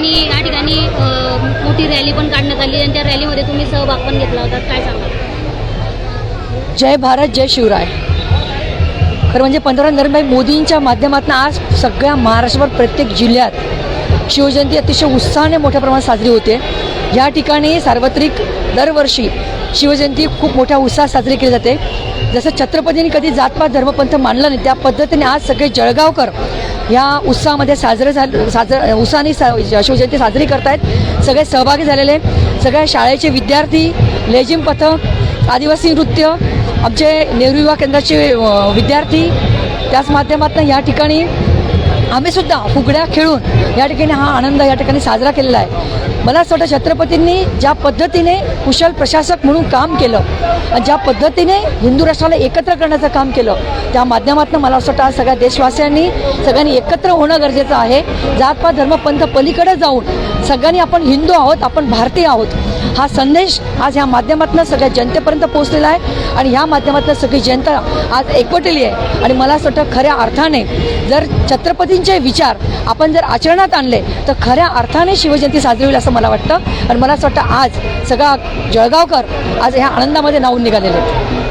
आणि या ठिकाणी मोठी रॅली पण काढण्यात आली आणि त्या रॅलीमध्ये तुम्ही सहभाग पण घेतला होता, काय सांगा? जय भारत जय शिवराय. खरं म्हणजे पंतप्रधान नरेंद्र मोदींच्या माध्यमातून आज सगळ्या महाराष्ट्रभर प्रत्येक जिल्ह्यात शिवजयंती अतिशय उत्साहाने मोठ्या प्रमाणात साजरी होते. या ठिकाणी सार्वत्रिक दरवर्षी शिवजयंती खूप मोठ्या उत्साहात साजरी केली जाते. जसं छत्रपतींनी कधी जातपात धर्मपंथ मानलं नाही, त्या पद्धतीने आज सगळे जळगावकर या उत्साहामध्ये उत्साहाने शिवजयंती साजरी करत आहेत. सगळे सहभागी झालेले, सगळ्या शाळेचे विद्यार्थी, लेझिम पथक, आदिवासी नृत्य, आमचे नेहरू युवा केंद्राचे विद्यार्थी, त्याच माध्यमातून या ठिकाणी आम्हीसुद्धा फुगड्या खेळून या ठिकाणी हा आनंद या ठिकाणी साजरा केलेला आहे. मला असं वाटतं छत्रपतींनी ज्या पद्धतीने कुशल प्रशासक म्हणून काम केलं आणि ज्या पद्धतीने हिंदू राष्ट्राला एकत्र करण्याचं काम केलं, त्या माध्यमातून मला असं वाटतं आज सगळ्या देशवासियांनी सगळ्यांनी एकत्र होणं गरजेचं आहे. जातपात धर्मपंथ पलीकडे जाऊन सगळ्यांनी आपण हिंदू आहोत, आपण भारतीय आहोत, हा संदेश आज ह्या माध्यमातून सगळ्या जनतेपर्यंत पोहोचलेला आहे. आणि ह्या माध्यमातून सगळी जनता आज एकवटलेली आहे. आणि मला असं वाटतं खऱ्या अर्थाने जर छत्रपतींचे विचार आपण जर आचरणात आणले तर खऱ्या अर्थाने शिवजयंती साजरी होईल असं मला वाटतं. आणि मला असं वाटतं आज सगळा जळगावकर आज ह्या आनंदामध्ये न्हाऊन निघालेले आहेत.